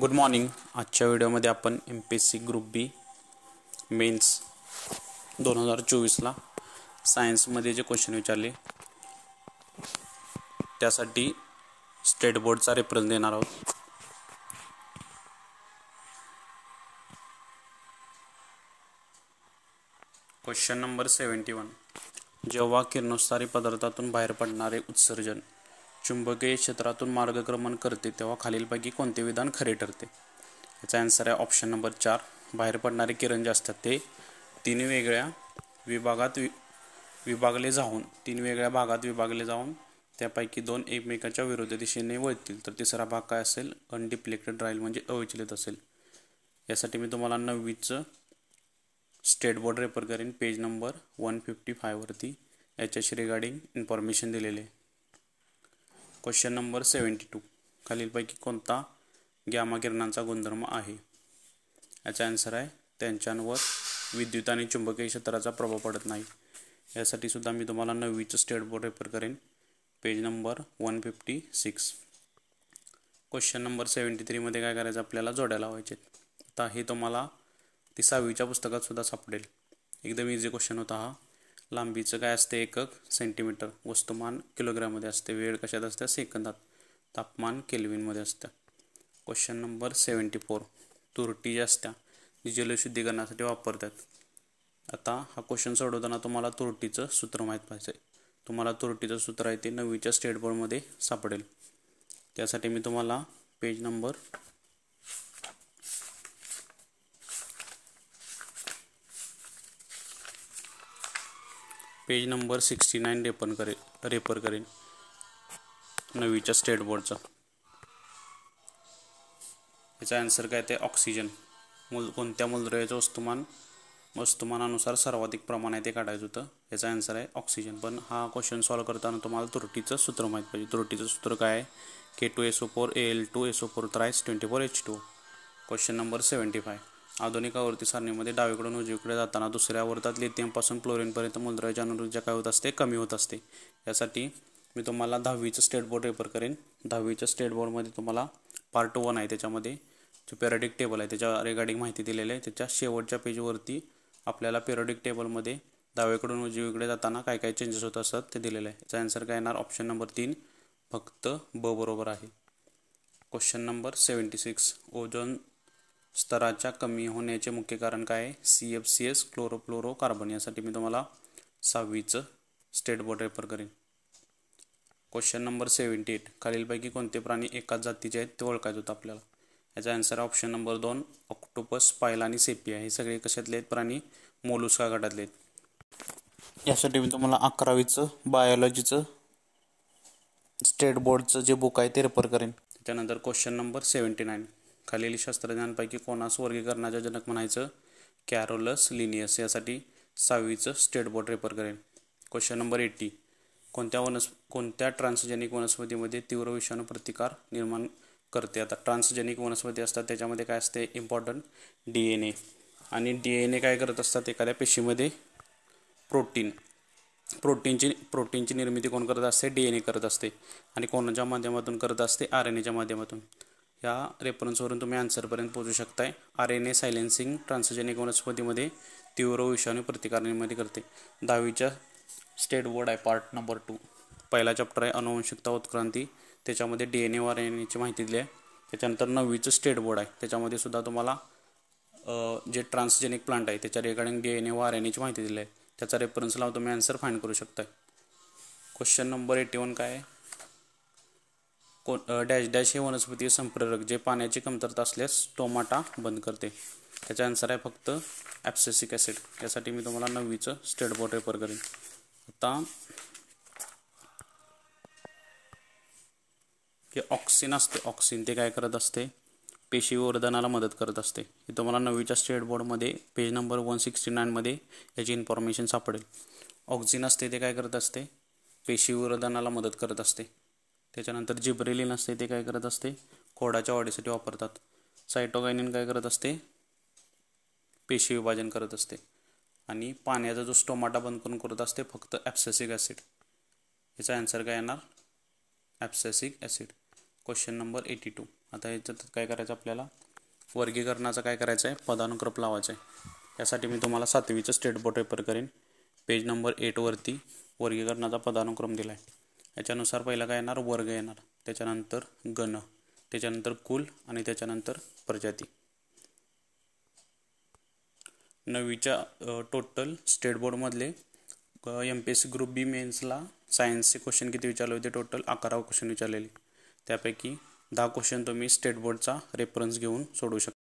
Good morning. आजच्या व्हिडिओमध्ये आपण MPSC ग्रुप बी मेन्स 2024ला सायन्समध्ये जे क्वेश्चन विचारले त्यासाठी स्टेट बोर्डचा रेफरन्स देणार आहोत. Question number 71. जेव्हा किरणोत्सारी पदार्थातून बाहेर पडणारे उत्सर्जन चुंबकीय क्षेत्रातून मार्गक्रमण करते तेव्हा खालीलपैकी कोणते विधान खरे ठरते? याचा आन्सर आहे ऑप्शन नंबर 4. बाहेर पडणारे किरण जे असतात ते तीन वेगळ्या भागात विभागले जाऊन त्यापैकी दोन एकमेकांच्या विरुद्ध दिशेने वळतील. तर तिसरा भाग काय असेल? अनडिफ्लेक्टेड राहील, म्हणजे अविचलित असेल. यासाठी मी तुम्हाला 9वीचं स्टेट बोर्ड रेफर करेन. पेज नंबर 155 वरती याच्याशी रिगार्डिंग इन्फॉर्मेशन दिलेले आहे. Question number 72. खालीलपैकी कोणता गॅमा किरणांचा गुणधर्म आहे? याचा आन्सर आहे त्यांच्यावर विद्युत आणि चुंबकीय क्षेत्राचा प्रभाव पडत नाही. यासाठी सुद्धा मी तुम्हाला 9वीचं स्टेट बोर्ड रेफर करेन. Page number 156. क्वेश्चन नंबर 73 मध्ये काय करायचं? आपल्याला जोड्या लावायचे. आता हे तुम्हाला 6वीच्या पुस्तकात सुद्धा सापडेल. एकदम इझी क्वेश्चन होता हा. लांबीचं काय असते? एकक सेंटीमीटर, वस्तुमान किलोग्राममध्ये असते, वेळ कशात असते? सेकंदात, तापमान केल्विनमध्ये असतं. Question number 74. तुरटी ज्या असत्या जी जलशुद्धीकरणासाठी वापरतात. आता हा क्वेश्चन सोडवताना तुम्हाला तुरटीचं सूत्र माहीत पाहिजे. तुम्हाला तुरटीचं सूत्र आहे ते 9वीच्या स्टेट बोर्डमध्ये सापडेल. त्यासाठी मी तुम्हाला पेज नंबर 69 रेफर करेन 9वीच्या स्टेट बोर्डचा. याचा आन्सर काय ते ऑक्सिजन. कोणत्या मूलद्रव्याचं वस्तुमानानुसार सर्वाधिक प्रमाण आहे ते काढायचं होतं. याचा आन्सर आहे ऑक्सिजन. पण हा क्वेश्चन सॉल्व करताना तुम्हाला तुरटीचं सूत्र माहीत पाहिजे. तुरटीचं सूत्र काय आहे? K2SO4 Al2 SO4 thrice 24 H2O. Question number 75. आधुनिक आवर्ती सारणीमध्ये डावीकडून उजवीकडे जाताना दुसऱ्या आवर्तात लिथियमपासून क्लोरीनपर्यंत मूलद्रव्याची अणुऊर्जा काय होत असते? कमी होत असते. यासाठी मी तुम्हाला 10वीचं स्टेट बोर्ड रेफर करेन. 10वीच्या स्टेट बोर्डमध्ये तुम्हाला पार्ट 1 आहे, त्याच्यामध्ये जो पेरियोडिक टेबल आहे त्याच्या रिगार्डिंग माहिती दिलेली आहे. त्याच्या शेवटच्या पेजवरती आपल्याला पेरियोडिक टेबलमध्ये डावीकडून उजवीकडे जाताना काय काय चेंजेस होत असतात ते दिलेलं आहे. याचा आन्सर काय येणार? ऑप्शन नंबर 3, फक्त ब बरोबर आहे. Question number 76. ओझोन स्तराच्या कमी होण्याचे मुख्य कारण काय आहे? CFCS chlorofluorocarbon. यासाठी मी तुम्हाला 6वीचं स्टेट बोर्ड रेफर करेन. Question number 78. खालीलपैकी कोणते प्राणी एकाच जातीचे आहेत ते ओळखायचं होतं आपल्याला. याचा आन्सर ऑप्शन नंबर 2, ऑक्टोपस, पायला आणि सेपिया. हे सगळे कशातले आहेत प्राणी? मोलुस्का गटातले आहेत. यासाठी मी तुम्हाला 11वीचं बायोलॉजीचं स्टेट बोर्डचं जे बुक आहे ते रेफर करेन. त्यानंतर क्वेश्चन नंबर 79. खालील शास्त्रज्ञांपैकी कोणास वर्गीकरणाचा जनक म्हणायचं? कॅरोलस लिनियस. यासाठी 6वीचं स्टेट बोर्ड रेफर करेन. Question number 80. कोणत्या ट्रान्सजेनिक वनस्पतीमध्ये तीव्र विषाणू प्रतिकार निर्माण करते? आता ट्रान्सजेनिक वनस्पती असतात त्याच्यामध्ये काय असते? Important DNA. आणि DNA काय करत असतात? एखाद्या पेशीमध्ये प्रोटीनची निर्मिती कोण करत असते? DNA करत असते. आणि कोणाच्या माध्यमातून करत असते? RNAच्या माध्यमातून. या रेफरन्सवरून तुम्ही आन्सरपर्यंत पोहोचू शकताय. RNA सायलेन्सिंग ट्रान्सजेनिक वनस्पतीमध्ये तीव्र विषाणू प्रतिकार निर्मिती करते. 10वीच्या स्टेट बोर्ड आहे पार्ट नंबर 2. पहिला चॅप्टर आहे अनुवंशिकता उत्क्रांती. त्याच्यामध्ये DNA व RNAची माहिती दिली आहे. त्याच्यानंतर 9वीचं स्टेट बोर्ड आहे, त्याच्यामध्ये सुद्धा तुम्हाला जे ट्रान्सजेनिक प्लांट आहे त्याच्या रिगार्डिंग DNA व RNAची माहिती दिली आहे. त्याचा रेफरन्स लावून तुम्ही आन्सर फाइंड करू शकताय. क्वेश्चन नंबर 81 काय आहे? डॅश डॅश हे वनस्पती संप्रेरक जे पाण्याची कमतरता असल्यास स्टोमाटा बंद करते. त्याचा आन्सर आहे फक्त ॲब्सिसिक ॲसिड. यासाठी मी तुम्हाला 9वीचं स्टेट बोर्ड रेफर करेन. आता जे ऑक्सिन असते, ऑक्सिन ते काय करत असते? पेशीवर्धनाला मदत करत असते. हे तुम्हाला 9वीच्या स्टेट बोर्डमध्ये पेज नंबर 169 मध्ये याची इन्फॉर्मेशन सापडेल. ऑक्सिन असते ते काय करत असते? पेशीवर्धनाला मदत करत असते. त्याच्यानंतर जिब्रेलिन असते ते काय करत असते? खोडाच्या वाढीसाठी वापरतात. सायटोकायनिन काय करत असते? पेशी विभाजन करत असते. आणि पाण्याचा जो स्टोमाटा बंद करून करत असते फक्त ॲब्सिसिक ॲसिड. याचा आन्सर काय येणार? ॲब्सिसिक ॲसिड. Question number 82. आता याच्यात काय करायचं आपल्याला, वर्गीकरणाचं काय करायचं आहे, पदानुक्रम लावायचं आहे. यासाठी मी तुम्हाला 7वीचं स्टेट बोर्ड पेपर करेन. पेज नंबर 8वरती वर्गीकरणाचा पदानुक्रम दिला आहे. याच्यानुसार पहिला काय येणार, वर्ग येणार, त्याच्यानंतर गण, त्याच्यानंतर कुल आणि त्याच्यानंतर प्रजाती. 9वीच्या टोटल स्टेट बोर्डमधले MPSC ग्रुप बी मेन्सला सायन्सचे क्वेश्चन किती विचारले होते, टोटल 11 क्वेश्चन विचारलेले. त्यापैकी 10 क्वेश्चन तुम्ही स्टेट बोर्डचा रेफरन्स घेऊन सोडवू शकता.